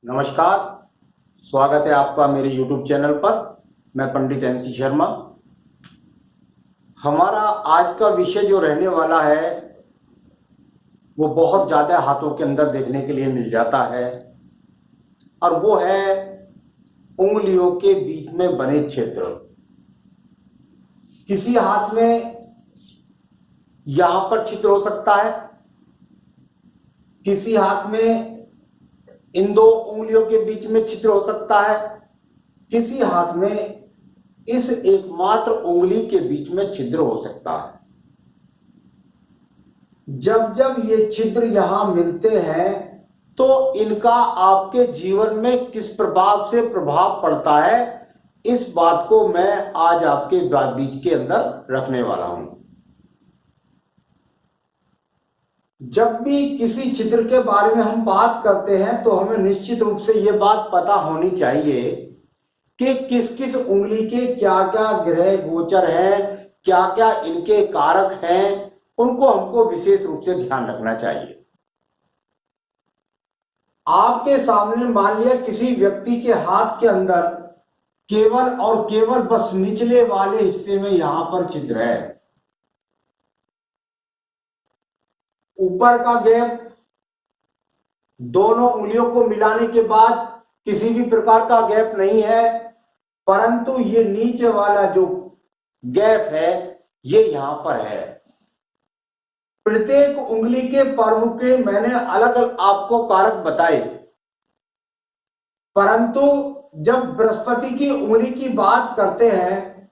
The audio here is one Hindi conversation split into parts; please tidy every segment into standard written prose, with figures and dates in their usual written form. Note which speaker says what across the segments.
Speaker 1: नमस्कार। स्वागत है आपका मेरे YouTube चैनल पर। मैं पंडित NC शर्मा। हमारा आज का विषय जो रहने वाला है वो बहुत ज़्यादा हाथों के अंदर देखने के लिए मिल जाता है और वो है उंगलियों के बीच में बने छिद्र। किसी हाथ में यहां पर छिद्र हो सकता है, किसी हाथ में इन दो उंगलियों के बीच में छिद्र हो सकता है, किसी हाथ में इस एकमात्र उंगली के बीच में छिद्र हो सकता है। जब जब ये छिद्र यहां मिलते हैं तो इनका आपके जीवन में किस प्रभाव से प्रभाव पड़ता है, इस बात को मैं आज आपके बीच के अंदर रखने वाला हूं। जब भी किसी छिद्र के बारे में हम बात करते हैं तो हमें निश्चित रूप से यह बात पता होनी चाहिए कि किस किस उंगली के क्या क्या ग्रह गोचर हैं, क्या क्या इनके कारक हैं, उनको हमको विशेष रूप से ध्यान रखना चाहिए। आपके सामने मान लिया किसी व्यक्ति के हाथ के अंदर केवल और केवल बस निचले वाले हिस्से में यहां पर छिद्र है, ऊपर का गैप दोनों उंगलियों को मिलाने के बाद किसी भी प्रकार का गैप नहीं है, परंतु ये नीचे वाला जो गैप है ये यहां पर है। प्रत्येक उंगली के पर्व के मैंने अलग अलग आपको कारक बताए, परंतु जब बृहस्पति की उंगली की बात करते हैं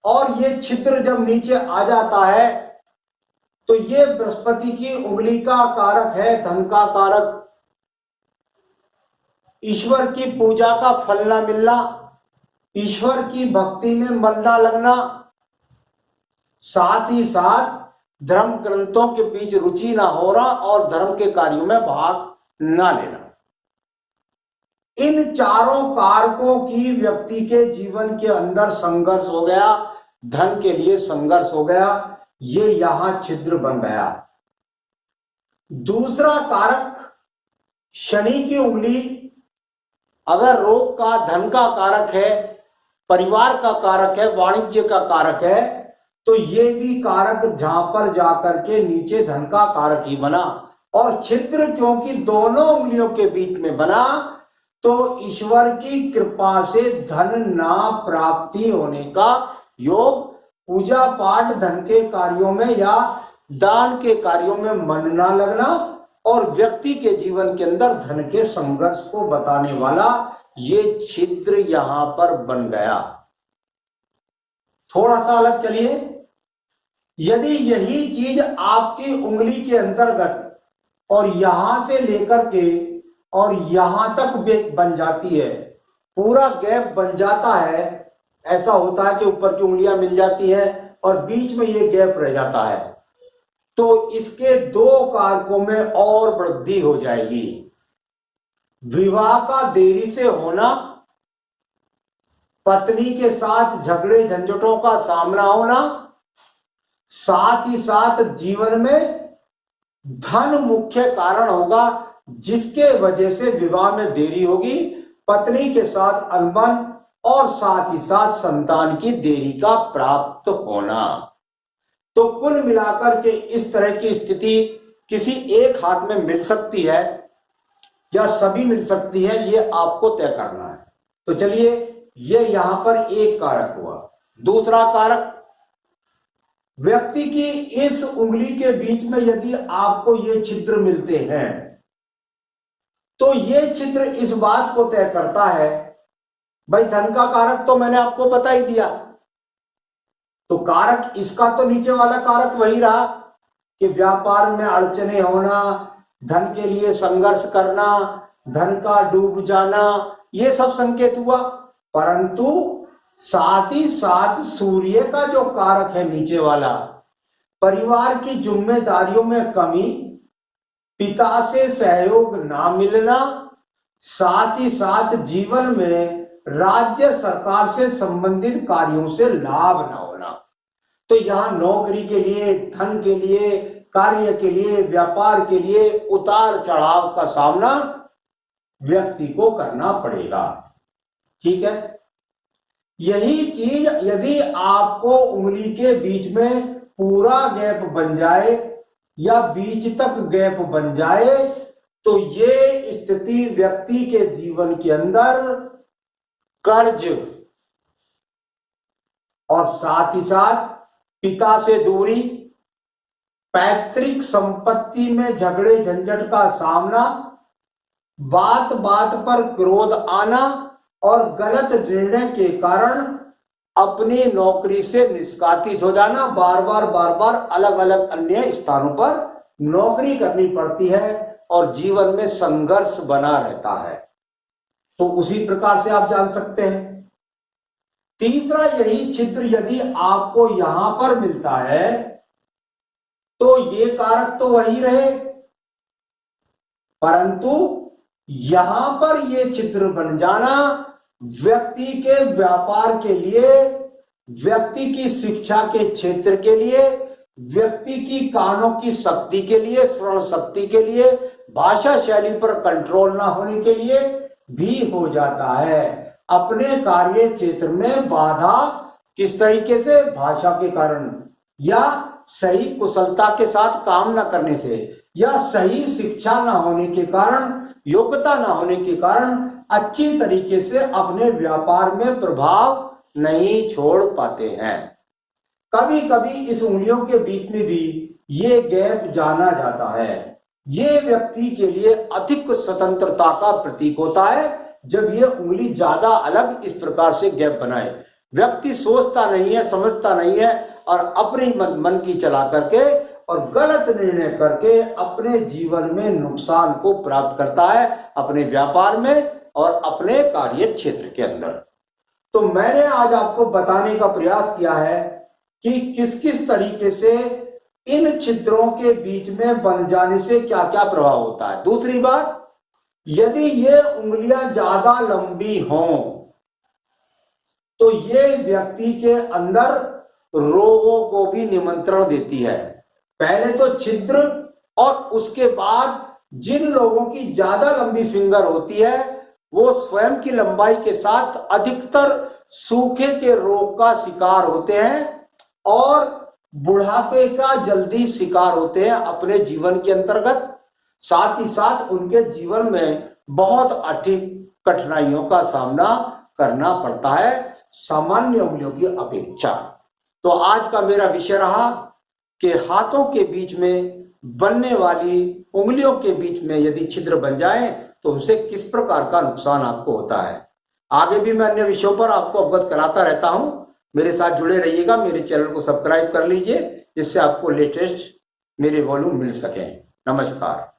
Speaker 1: और ये छिद्र जब नीचे आ जाता है तो ये बृहस्पति की उंगली का कारक है, धन का कारक, ईश्वर की पूजा का फल ना मिलना, ईश्वर की भक्ति में मन ना लगना, साथ ही साथ धर्म ग्रंथों के बीच रुचि ना होना और धर्म के कार्यों में भाग ना लेना। इन चारों कारकों की व्यक्ति के जीवन के अंदर संघर्ष हो गया, धन के लिए संघर्ष हो गया, ये यहां छिद्र बन गया। दूसरा कारक शनि की उंगली अगर रोग का, धन का कारक है, परिवार का कारक है, वाणिज्य का कारक है, तो ये भी कारक जहां पर जाकर के नीचे धन का कारक ही बना। और छिद्र क्योंकि दोनों उंगलियों के बीच में बना तो ईश्वर की कृपा से धन ना प्राप्ति होने का योग, पूजा पाठ धन के कार्यों में या दान के कार्यों में मन ना लगना और व्यक्ति के जीवन के अंदर धन के संघर्ष को बताने वाला ये छिद्र यहां पर बन गया। थोड़ा सा अलग चलिए, यदि यही चीज आपकी उंगली के अंतर्गत और यहां से लेकर के और यहां तक बन जाती है, पूरा गैप बन जाता है, ऐसा होता है कि ऊपर की उंगलियां मिल जाती है और बीच में ये गैप रह जाता है, तो इसके दो कारकों में और वृद्धि हो जाएगी। विवाह का देरी से होना, पत्नी के साथ झगड़े झंझटों का सामना होना, साथ ही साथ जीवन में धन मुख्य कारण होगा जिसके वजह से विवाह में देरी होगी, पत्नी के साथ अनबन और साथ ही साथ संतान की देरी का प्राप्त होना। तो कुल मिलाकर के इस तरह की स्थिति किसी एक हाथ में मिल सकती है या सभी मिल सकती है, ये आपको तय करना है। तो चलिए, ये यहां पर एक कारक हुआ। दूसरा कारक, व्यक्ति की इस उंगली के बीच में यदि आपको ये छिद्र मिलते हैं तो ये छिद्र इस बात को तय करता है, भाई धन का कारक तो मैंने आपको बता ही दिया, तो कारक इसका तो नीचे वाला कारक वही रहा कि व्यापार में अड़चने होना, धन के लिए संघर्ष करना, धन का डूब जाना, ये सब संकेत हुआ। परंतु साथ ही साथ सूर्य का जो कारक है नीचे वाला, परिवार की जिम्मेदारियों में कमी, पिता से सहयोग ना मिलना, साथ ही साथ जीवन में राज्य सरकार से संबंधित कार्यों से लाभ ना होना। तो यहां नौकरी के लिए, धन के लिए, कार्य के लिए, व्यापार के लिए उतार चढ़ाव का सामना व्यक्ति को करना पड़ेगा। ठीक है, यही चीज यदि आपको उंगली के बीच में पूरा गैप बन जाए या बीच तक गैप बन जाए तो ये स्थिति व्यक्ति के जीवन के अंदर कर्ज और साथ ही साथ पिता से दूरी, पैतृक संपत्ति में झगड़े झंझट का सामना, बात बात पर क्रोध आना और गलत निर्णय के कारण अपनी नौकरी से निष्कासित हो जाना, बार बार अलग अलग अन्य स्थानों पर नौकरी करनी पड़ती है और जीवन में संघर्ष बना रहता है। तो उसी प्रकार से आप जान सकते हैं। तीसरा, यही छिद्र यदि आपको यहां पर मिलता है तो ये कारक तो वही रहे, परंतु यहां पर ये छिद्र बन जाना व्यक्ति के व्यापार के लिए, व्यक्ति की शिक्षा के क्षेत्र के लिए, व्यक्ति की कानों की शक्ति के लिए, श्रवण शक्ति के लिए, भाषा शैली पर कंट्रोल ना होने के लिए भी हो जाता है। अपने कार्य क्षेत्र में बाधा किस तरीके से? भाषा के कारण, या सही कुशलता के साथ काम न करने से, या सही शिक्षा न होने के कारण, योग्यता न होने के कारण अच्छी तरीके से अपने व्यापार में प्रभाव नहीं छोड़ पाते हैं। कभी कभी इस उंगलियों के बीच में भी ये गैप जाना जाता है। ये व्यक्ति के लिए अधिक स्वतंत्रता का प्रतीक होता है जब ये उंगली ज्यादा अलग इस प्रकार से गैप बनाए। व्यक्ति सोचता नहीं है, समझता नहीं है और अपनी मन की चला करके और गलत निर्णय करके अपने जीवन में नुकसान को प्राप्त करता है, अपने व्यापार में और अपने कार्य क्षेत्र के अंदर। तो मैंने आज आपको बताने का प्रयास किया है कि किस किस तरीके से इन छिद्रों के बीच में बन जाने से क्या क्या प्रभाव होता है। दूसरी बात, यदि ये उंगलियां ज्यादा लंबी हों तो ये व्यक्ति के अंदर रोगों को भी निमंत्रण देती है। पहले तो छिद्र, और उसके बाद जिन लोगों की ज्यादा लंबी फिंगर होती है वो स्वयं की लंबाई के साथ अधिकतर सूखे के रोग का शिकार होते हैं और बुढ़ापे का जल्दी शिकार होते हैं अपने जीवन के अंतर्गत। साथ ही साथ उनके जीवन में बहुत अधिक कठिनाइयों का सामना करना पड़ता है सामान्य उंगलियों की अपेक्षा। तो आज का मेरा विषय रहा कि हाथों के बीच में बनने वाली उंगलियों के बीच में यदि छिद्र बन जाए तो उनसे किस प्रकार का नुकसान आपको होता है। आगे भी मैं अन्य विषयों पर आपको अवगत कराता रहता हूं। मेरे साथ जुड़े रहिएगा, मेरे चैनल को सब्सक्राइब कर लीजिए जिससे आपको लेटेस्ट मेरे वॉल्यूम मिल सके। नमस्कार।